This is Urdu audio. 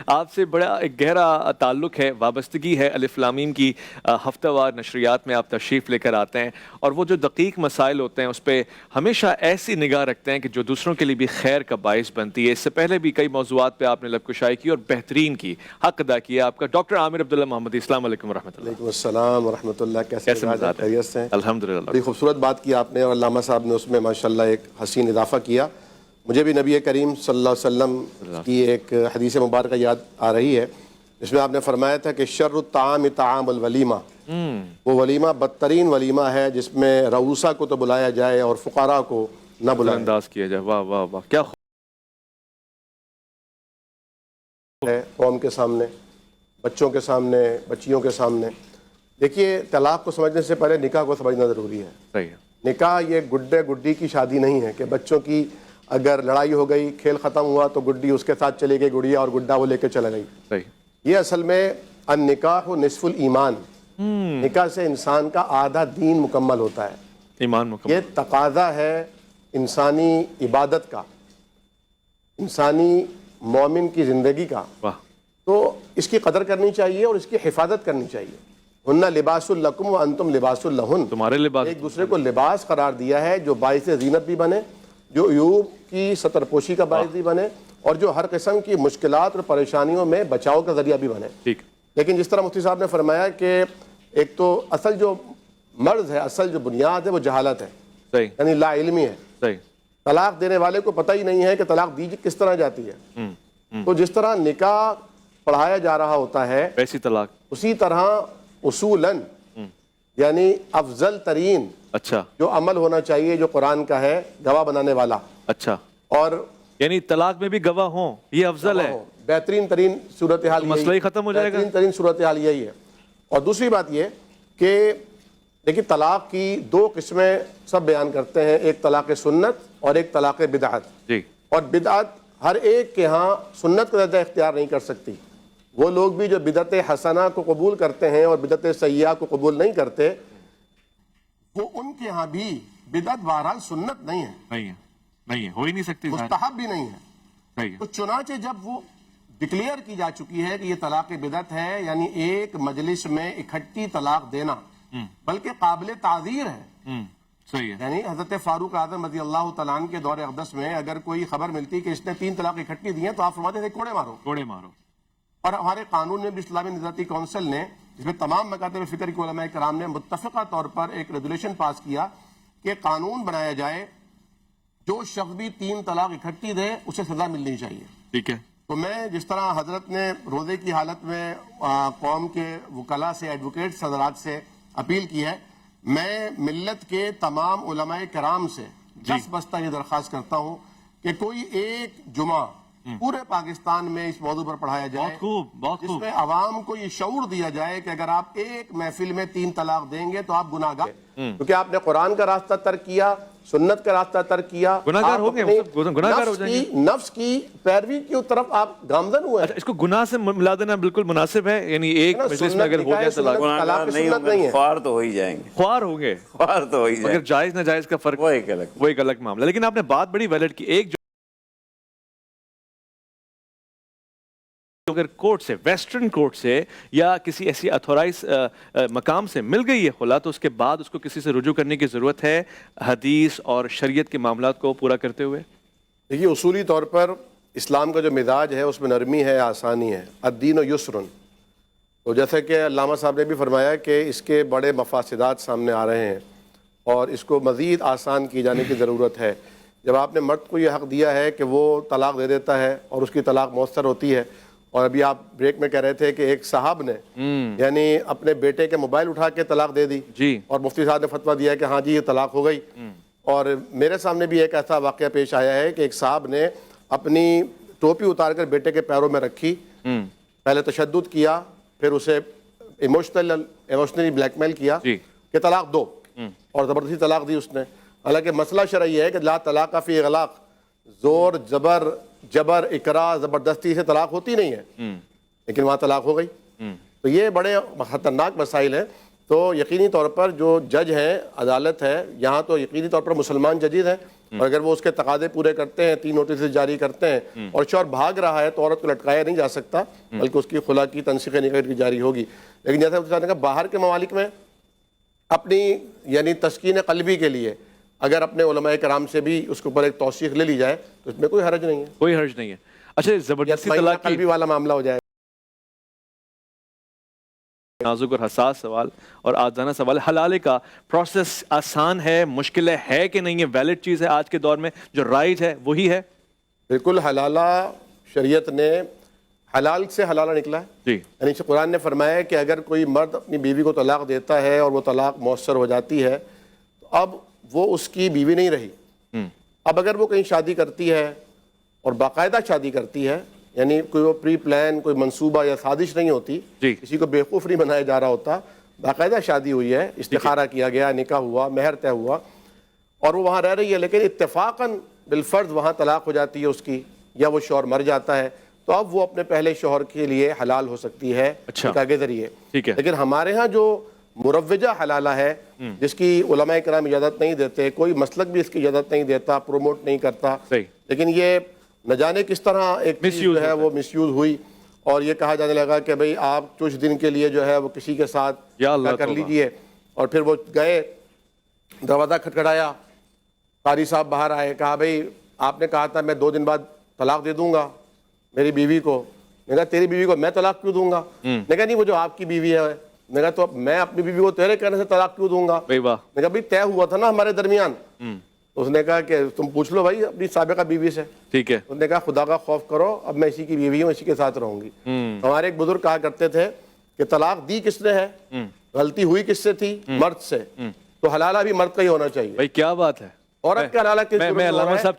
آپ سے بڑا ایک گہرا تعلق ہے، وابستگی ہے الف لام میم کی ہفتہ وار نشریات میں آپ تشریف لے کر آتے ہیں اور وہ جو دقیق مسائل ہوتے ہیں اس پہ ہمیشہ ایسی نگاہ رکھتے ہیں کہ جو دوسروں کے لیے بھی خیر کا باعث بنتی ہے۔ اس سے پہلے بھی کئی موضوعات پہ آپ نے لب کشائی کی اور بہترین کی، حق ادا کیا آپ کا۔ ڈاکٹر عامر عبداللہ محمدی، السلام علیکم ورحمۃ اللہ۔ وعلیکم السلام ورحمۃ اللہ۔ کیسے مزاج ہے؟ خیریت سے؟ الحمدللہ۔ بڑی خوبصورت بات کی آپ نے اور علامہ صاحب نے اس میں ماشاءاللہ ایک حسین اضافہ کیا۔ مجھے بھی نبی کریم صلی اللہ علیہ وسلم کی ایک حدیث مبارکہ یاد آ رہی ہے، جس میں آپ نے فرمایا تھا کہ شر الطعام طعام الولیمہ، وہ ولیمہ بدترین ولیمہ ہے جس میں رؤوسا کو تو بلایا جائے اور فقراء کو نہ بلایا انداز کیا جائے۔ واہ واہ واہ، کیا ہے قوم کے سامنے، بچوں کے سامنے، بچیوں کے سامنے۔ دیکھیے، طلاق کو سمجھنے سے پہلے نکاح کو سمجھنا ضروری ہے۔ صحیح ہے۔ نکاح یہ گڈے گڈی کی شادی نہیں ہے کہ بچوں کی اگر لڑائی ہو گئی، کھیل ختم ہوا تو گڈی اس کے ساتھ چلی گئی، گڑیا اور گڈا وہ لے کے چلا گئی۔ صحیح۔ یہ اصل میں النکاح نصف الایمان، نکاح سے انسان کا آدھا دین مکمل ہوتا ہے، ایمان مکمل۔ یہ تقاضا ہے انسانی عبادت کا، انسانی مومن کی زندگی کا۔ واہ، تو اس کی قدر کرنی چاہیے اور اس کی حفاظت کرنی چاہیے۔ ہن لباس لکم وانتم لباس لہن، تمہارے لباس، ایک دوسرے کو لباس قرار دیا ہے جو باعث زینت بھی بنے، جو عیوب کی ستر پوشی کا باعث بھی بنے، اور جو ہر قسم کی مشکلات اور پریشانیوں میں بچاؤ کا ذریعہ بھی بنے۔ ٹھیک۔ لیکن جس طرح مفتی صاحب نے فرمایا کہ ایک تو اصل جو مرض ہے، اصل جو بنیاد ہے وہ جہالت ہے، صحیح یعنی لا علمی ہے۔ صحیح۔ طلاق دینے والے کو پتہ ہی نہیں ہے کہ طلاق دی کس طرح جاتی ہے۔ تو جس طرح نکاح پڑھایا جا رہا ہوتا ہے، ویسی طلاق۔ اسی طرح اصولاً یعنی افضل ترین اچھا جو عمل ہونا چاہیے جو قرآن کا ہے، گواہ بنانے والا، اچھا، اور یعنی طلاق میں بھی گواہ ہوں، یہ افضل ہے۔ بہترین ترین صورتحال مسئلہ ہی ختم ہو جائے گا۔ بہترین ترین صورتحال یہی ہے۔ اور دوسری بات یہ کہ دیکھیے، طلاق کی دو قسمیں سب بیان کرتے ہیں، ایک طلاق سنت اور ایک طلاق بدعت۔ جی۔ اور بدعت ہر ایک کے ہاں سنت کو زیادہ اختیار نہیں کر سکتی۔ وہ لوگ بھی جو بدعت حسنہ کو قبول کرتے ہیں اور بدعت سیئہ کو قبول نہیں کرتے، وہ ان کے ہاں بھی بدعت بہرحال سنت نہیں ہے، نہیں ہے، نہیں ہے، ہو ہی نہیں سکتی، مستحب بھی نہیں ہے۔ صحیح تو چنانچہ جب وہ ڈکلیئر کی جا چکی ہے کہ یہ طلاق بدعت ہے، یعنی ایک مجلس میں اکٹھی طلاق دینا بلکہ قابل تعذیر ہے۔ صحیح ہے۔ یعنی حضرت فاروق اعظم رضی اللہ تعالیٰ عنہ کے دور اقدس میں اگر کوئی خبر ملتی کہ اس نے 3 طلاق اکٹھی دی ہیں تو آپ فرماتے تھے کوڑے مارو، کوڑے مارو۔ اور ہمارے قانون میں بھی اسلامی نظارتی کونسل نے، جس میں تمام مکاتب فکر کے علماء کرام نے متفقہ طور پر ایک ریگولیشن پاس کیا کہ قانون بنایا جائے جو شخص بھی 3 طلاق اکٹھی دے اسے سزا ملنی چاہیے۔ ٹھیک ہے۔ تو میں جس طرح حضرت نے روزے کی حالت میں قوم کے وکلاء سے، ایڈوکیٹ حضرات سے اپیل کی ہے، میں ملت کے تمام علماء کرام سے دست بستہ یہ درخواست کرتا ہوں کہ کوئی ایک جمعہ پورے پاکستان میں اس موضوع پر پڑھایا جائے، بہت خوب، بہت جس خوب۔ میں عوام کو یہ شعور دیا جائے کہ اگر آپ ایک محفل میں 3 طلاق دیں گے تو آپ گناہگار، کیونکہ آپ نے قرآن کا راستہ ترک کیا، سنت کا راستہ ترک کیا، گناہگار ہو گئے، گناہگار ہو جائیں گے۔ نفس کی پیروی کی طرف آپ گامزن ہوئے۔ اچھا، اس کو گناہ سے ملا دینا بالکل مناسب ہے، یعنی ایک مجلس میں اگر ہو جائے طلاق، طلاق سنت نہیں ہے، خوار تو ہو ہی جائیں گے، خوار ہوں گے، خوار تو ہو ہی جائیں مگر گے، جائز ناجائز کا فرق وہ ایک الگ۔ وہ ایک الگ معاملہ۔ لیکن آپ نے بات بڑی ویلڈ کی، ایک جو اگر کورٹ سے، ویسٹرن کورٹ سے یا کسی ایسی اتھورائز مقام سے مل گئی ہے خلا، تو اس کے بعد اس کو کسی سے رجوع کرنے کی ضرورت ہے حدیث اور شریعت کے معاملات کو پورا کرتے ہوئے؟ دیکھیے، اصولی طور پر اسلام کا جو مزاج ہے اس میں نرمی ہے، آسانی ہے، الدین و یسرن۔ تو جیسا کہ علامہ صاحب نے بھی فرمایا کہ اس کے بڑے مفاسدات سامنے آ رہے ہیں اور اس کو مزید آسان کی جانے کی ضرورت ہے۔ جب آپ نے مرد کو یہ حق دیا ہے کہ وہ طلاق دے دیتا ہے اور اس کی طلاق مؤثر ہوتی ہے، اور ابھی آپ بریک میں کہہ رہے تھے کہ ایک صاحب نے یعنی اپنے بیٹے کے موبائل اٹھا کے طلاق دے دی، جی، اور مفتی صاحب نے فتویٰ دیا کہ ہاں جی یہ طلاق ہو گئی۔ اور میرے سامنے بھی ایک ایسا واقعہ پیش آیا ہے کہ ایک صاحب نے اپنی ٹوپی اتار کر بیٹے کے پیروں میں رکھی، پہلے تشدد کیا، پھر اسے ایموشنلی بلیک میل کیا کہ طلاق دو، اور زبردستی طلاق دی اس نے۔ حالانکہ مسئلہ شرعی ہے کہ لا طلاق فی اغلاق، زور جبر اکراہ زبردستی سے طلاق ہوتی نہیں ہے، لیکن وہاں طلاق ہو گئی۔ تو یہ بڑے خطرناک مسائل ہیں۔ تو یقینی طور پر جو جج ہیں، عدالت ہے، یہاں تو یقینی طور پر مسلمان ججز ہیں اور اگر وہ اس کے تقاضے پورے کرتے ہیں 3 نوٹس جاری کرتے ہیں اور شوہر بھاگ رہا ہے تو عورت کو لٹکایا نہیں جا سکتا بلکہ اس کی خلا کی تنسیخ نکاح کی جاری ہوگی. لیکن جیسا کہ کہا باہر کے ممالک میں اپنی یعنی تسکین قلبی کے لیے اگر اپنے علماء کرام سے بھی اس کے اوپر ایک توثیق لے لی جائے تو اس میں کوئی حرج نہیں ہے, کوئی حرج نہیں ہے. اچھا, زبردستی طلاق کی قلبی والا معاملہ ہو جائے. نازک اور حساس سوال اور آزادانہ سوال, حلالے کا پروسیس آسان ہے, مشکل ہے کہ نہیں ہے, ویلڈ چیز ہے آج کے دور میں, جو رائج ہے وہی ہے؟ بالکل حلالہ شریعت نے حلال سے حلالہ نکلا ہے. جی, یعنی قرآن نے فرمایا ہے کہ اگر کوئی مرد اپنی بیوی کو طلاق دیتا ہے اور وہ طلاق مؤثر ہو جاتی ہے تو اب وہ اس کی بیوی نہیں رہی. اب اگر وہ کہیں شادی کرتی ہے اور باقاعدہ شادی کرتی ہے, یعنی کوئی وہ پری پلان کوئی منصوبہ یا سازش نہیں ہوتی, جی, کسی کو بیوقوف نہیں بنایا جا رہا ہوتا, باقاعدہ شادی ہوئی ہے, استخارہ کیا گیا, نکاح ہوا, مہر طے ہوا اور وہ وہاں رہ رہی ہے, لیکن اتفاقاً بالفرض وہاں طلاق ہو جاتی ہے اس کی یا وہ شوہر مر جاتا ہے, تو اب وہ اپنے پہلے شوہر کے لیے حلال ہو سکتی ہے نکاح کے ذریعے. لیکن ہمارے ہاں جو مروجہ حلالہ ہے جس کی علماء کرام اجازت نہیں دیتے, کوئی مسلک بھی اس کی اجازت نہیں دیتا, پروموٹ نہیں کرتا, لیکن یہ نہ جانے کس طرح ایک چیز جو ہے وہ مس یوز ہوئی اور یہ کہا جانے لگا کہ بھئی آپ کچھ دن کے لیے جو ہے وہ کسی کے ساتھ کر لیجئے. اور پھر وہ گئے, دروازہ کھٹکھٹایا, قاری صاحب باہر آئے, کہا بھئی آپ نے کہا تھا میں 2 دن بعد طلاق دے دوں گا میری بیوی کو. میں کہا تیری بیوی کو میں طلاق کیوں دوں گا؟ میں کہا نہیں وہ جو آپ کی بیوی ہے. میں کہا تو میں اپنی بیوی کو تیرے کہنے سے طلاق کیوں دوں گا؟ میں کہا بھئی طے ہوا تھا نا ہمارے درمیان. اس نے کہا کہ تم پوچھ لو بھائی اپنی سابقہ بیوی سے. ٹھیک ہے. اس نے کہا خدا کا خوف کرو, اب میں اسی کی بیوی ہوں, اسی کے ساتھ رہوں گی. ہمارے ایک بزرگ کہا کرتے تھے کہ طلاق دی کس نے ہے, غلطی ہوئی کس سے تھی, مرد سے, تو حلالہ بھی مرد کا ہی ہونا چاہیے. بھائی کیا بات ہے, عورت کا حلالہ کس میں علامہ صاحب